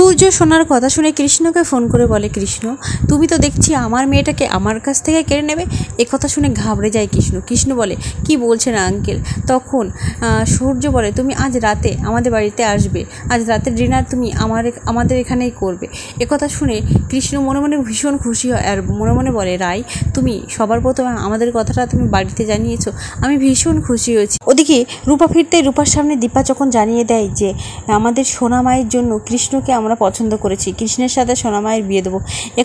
সূর্য সোনার কথা শুনে কৃষ্ণকে ফোন করে বলে, কৃষ্ণ তুমি তো দেখছি আমার মেয়েটাকে আমার কাছ থেকে কেড়ে নেবে। কথা শুনে ঘাবড়ে যায় কৃষ্ণ। কৃষ্ণ বলে, কি বলছেন আঙ্কেল? তখন সূর্য বলে, তুমি আজ রাতে আমাদের বাড়িতে আসবে, আজ রাতের ডিনার তুমি আমাদের এখানেই করবে। কথা শুনে কৃষ্ণ মনে মনে ভীষণ খুশি হয় আর মনে মনে বলে, রাই তুমি সবার প্রথমে আমাদের কথাটা তুমি বাড়িতে জানিয়েছো, আমি ভীষণ খুশি হয়েছি। ওদিকে রূপা ফিরতে রূপার সামনে দীপা যখন জানিয়ে দেয় যে আমাদের সোনা মায়ের জন্য কৃষ্ণকে আমরা পছন্দ করেছি, কৃষ্ণের সাথে সোনা মায়ের বিয়ে দেবো।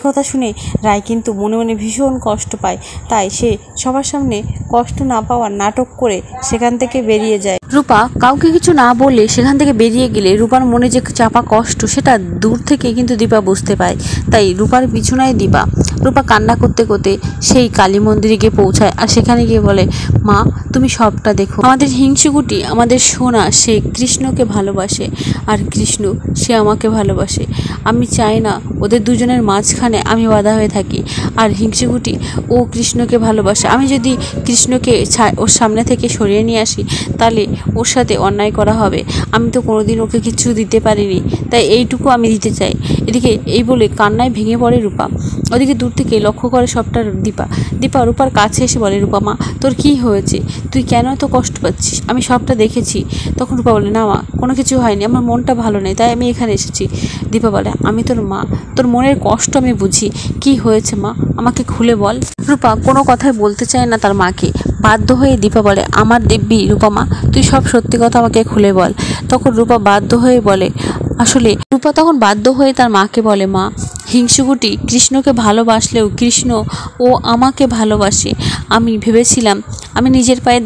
কথা শুনে রায় কিন্তু মনে মনে ভীষণ কষ্ট পায়। তাই সে সবার সামনে কষ্ট না পাওয়ার নাটক করে সেখান থেকে বেরিয়ে যায়। রূপা কাউকে কিছু না বলে সেখান থেকে বেরিয়ে গেলে রূপার মনে যে চাপা কষ্ট সেটা দূর থেকে কিন্তু দীপা বুঝতে পায়। তাই রূপার পিছনেই রূপা কান্না করতে করতে সেই কালী মন্দিরে গিয়ে পৌঁছায় আর সেখানে গিয়ে বলে, মা তুমি সবটা দেখো, আমাদের হিংসুকুটি আমাদের সোনা সে কৃষ্ণকে ভালোবাসে আর কৃষ্ণ সে আমাকে ভালোবাসে। আমি চাই না ওদের দুজনের মাঝখানে আমি বাধা হয়ে থাকি। আর হিংসুকুটি ও কৃষ্ণকে ভালোবাসে, আমি যদি কৃষ্ণকে ওর সামনে থেকে সরিয়ে নিয়ে আসি তাহলে ওর সাথে অন্যায় করা হবে। আমি তো কোনোদিন ওকে কিছু দিতে পারিনি, তাই এইটুকু আমি দিতে চাই। এদিকে এই বলে কান্নায় ভেঙে পড়ে রূপা। ওদিকে দূর থেকে লক্ষ্য করে সবটা দীপা রূপার কাছে এসে বলে, রূপা মা তোর কি হয়েছে, তুই কেন এত কষ্ট পাচ্ছিস? আমি সবটা দেখেছি। তখন রূপা বলে, না মা কোনো কিছু হয়নি, আমার মনটা ভালো নেই তাই আমি এখানে এসেছি। দীপা বলে, আমি তোর মা, তোর মনের কষ্ট আমি বুঝি, কি হয়েছে মা আমাকে খুলে বল। রূপা কোনো কথাই বলতে চায় না তার মাকে। বাধ্য হয়ে দীপা বলে, আমার দিব্যি রূপা মা তুই সব সত্যি কথা আমাকে খুলে বল। তখন রূপা বাধ্য হয়ে বলে, আসলে রূপা তখন বাধ্য হয়ে তার মাকে বলে, মা হিংসুকুটি কৃষ্ণকে ভালোবাসলেও কৃষ্ণ ও আমাকে ভালোবাসে। আমি ভেবেছিলাম আমি নিজের পায়ে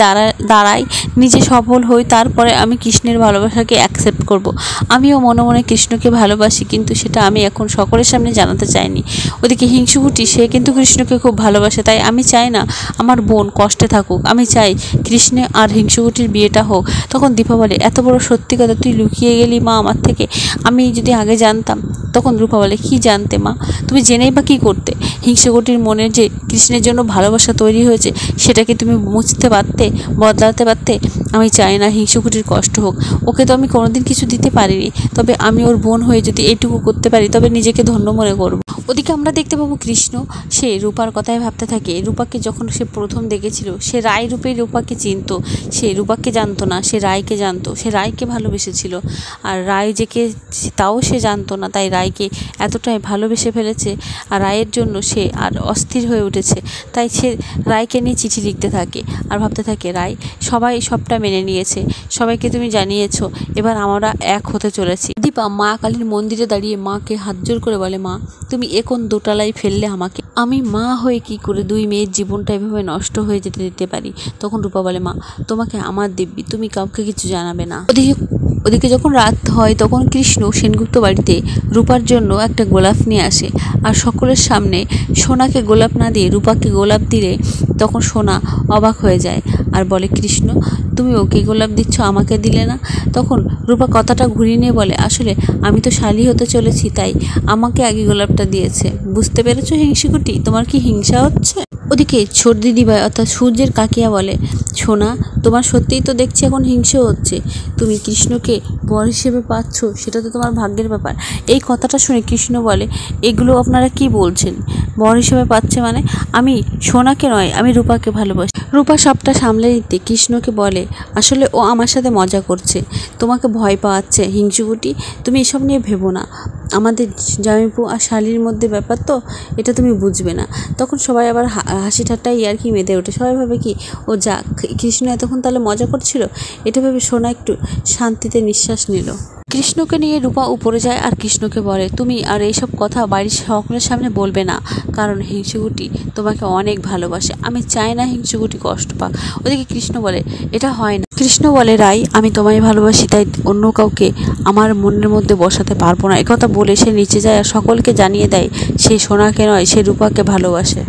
দাঁড়াই, নিজে সফল হই, তারপরে আমি কৃষ্ণের ভালোবাসাকে অ্যাকসেপ্ট করব। আমিও মনে মনে কৃষ্ণকে ভালোবাসি, কিন্তু সেটা আমি এখন সকলের সামনে জানাতে চাইনি। ওদিকে হিংসুকুটি সে কিন্তু কৃষ্ণকে খুব ভালোবাসে, তাই আমি চাই না আমার বোন কষ্টে থাকুক, আমি চাই কৃষ্ণ আর হিংসুকুটির বিয়েটা হোক। তখন দীপা বলে, এত বড় সত্যি কথা তুই লুকিয়ে গেলি মা আমার থেকে, আমি যদি আগে জানতাম। তখন রূপা বলে, কি জানতে মা, তুমি জেনেই বা কী করতে? হিংসুকুটির মনে যে কৃষ্ণের জন্য ভালোবাসা তৈরি হয়েছে সেটাকে তুমি মুছতে পারতে, বদলাতে পারতে। আমি চাই না হিংসুকুটির কষ্ট হোক, ওকে তো আমি কোনোদিন কিছু দিতে পারিনি, তবে আমি ওর বোন হয়ে যদি এইটুকু করতে পারি তবে নিজেকে ধন্য মনে করব। ওদিকে আমরা দেখতে পাবো কৃষ্ণ সে রূপার কথাই ভাবতে থাকে। রূপাকে যখন সে প্রথম দেখেছিল সে রায় রূপে রূপাকে চিনত, সে রূপাকে জানতো না, সে রায়কে জানতো, সে রায়কে ভালোবেসেছিল। আর রায় যে কে তাও সে জানতো না, তাই রায়কে এতটাই ভালোবেসে ফেলেছে আর রায়ের জন্য সে আর অস্থির হয়ে উঠেছে। তাই সে রায়কে নিয়ে চিঠি লিখতে থাকে আর ভাবতে থাকে, রায় সবাই সবটা মেনে নিয়েছে, সবাইকে তুমি জানিয়েছো, এবার আমরা এক হতে চলেছি। দীপা মা কালীর মন্দিরে দাঁড়িয়ে মাকে হাত জোর করে বলে, মা তুমি এখন দোটালায় ফেললে আমাকে, আমি মা হয়ে কি করে দুই মেয়ের জীবনটা এভাবে নষ্ট হয়ে যেতে দিতে পারি। তখন রূপা বলে, মা তোমাকে আমার দিব্যি, তুমি কাউকে কিছু জানাবে না। ওদিকে যখন রাত হয় তখন কৃষ্ণ সেনগুপ্ত বাড়িতে রূপার জন্য একটা গোলাপ নিয়ে আসে আর সকলের সামনে সোনাকে গোলাপ না দিয়ে রূপাকে গোলাপ দিলে তখন সোনা অবাক হয়ে যায় আর বলে, কৃষ্ণ তুমি ওকে গোলাপ দিচ্ছ, আমাকে দিলে না? তখন রূপা কথাটা ঘুরিয়ে নিয়ে বলে, আসলে আমি তো শালী হতে চলেছি তাই আমাকে আগে গোলাপটা দিয়েছে, বুঝতে পেরেছো হিংসুকুটি, তোমার কি হিংসা হচ্ছে? ওদিকে ছোট দিদিভাই অর্থাৎ সূর্যের কাকিয়া বলে, সোনা তোমার সত্যিই তো দেখছি এখন হিংসে হচ্ছে, তুমি কৃষ্ণকে বর হিসেবে পাচ্ছ, সেটা তো তোমার ভাগ্যের ব্যাপার। এই কথাটা শুনে কৃষ্ণ বলে, এগুলো আপনারা কি বলছেন? বর হিসেবে পাচ্ছে মানে? আমি সোনাকে নয়, আমি রূপাকে ভালোবাসি। রূপা সবটা সামলে নিতে কৃষ্ণকে বলে, আসলে ও আমার সাথে মজা করছে, তোমাকে ভয় পাওয়াচ্ছে হিংসুকুটি, তুমি এসব নিয়ে ভেবো না, আমাদের জামাইপু আর শালির মধ্যে ব্যাপার তো, এটা তুমি বুঝবে না। তখন সবাই আবার হাসি ঠাট্টাই আর কি মেতে ওঠে। সবাই ভাবে কি ও যা কৃষ্ণ এতক্ষণ তাহলে মজা করছিল, এটা ভেবে সোনা একটু শান্তিতে নিঃশ্বাস নিল। কৃষ্ণকে নিয়ে রূপা উপরে যায় আর কৃষ্ণকে বলে, তুমি আর এইসব কথা বাড়ির সকলের সামনে বলবে না, কারণ হিংসুকুটি তোমাকে অনেক ভালোবাসে, আমি চাই না হিংসুকুটি কষ্ট পাক। ওদিকে কৃষ্ণ বলে, এটা হয় না। কৃষ্ণ বলে, রাই আমি তোমায় ভালোবাসি, তাই অন্য কাউকে আমার মনের মধ্যে বসাতে পারবো না। একথা বলে সে নিচে যায় আর সকলকে জানিয়ে দেয় সে সোনাকে নয়, সে রূপাকে ভালোবাসে।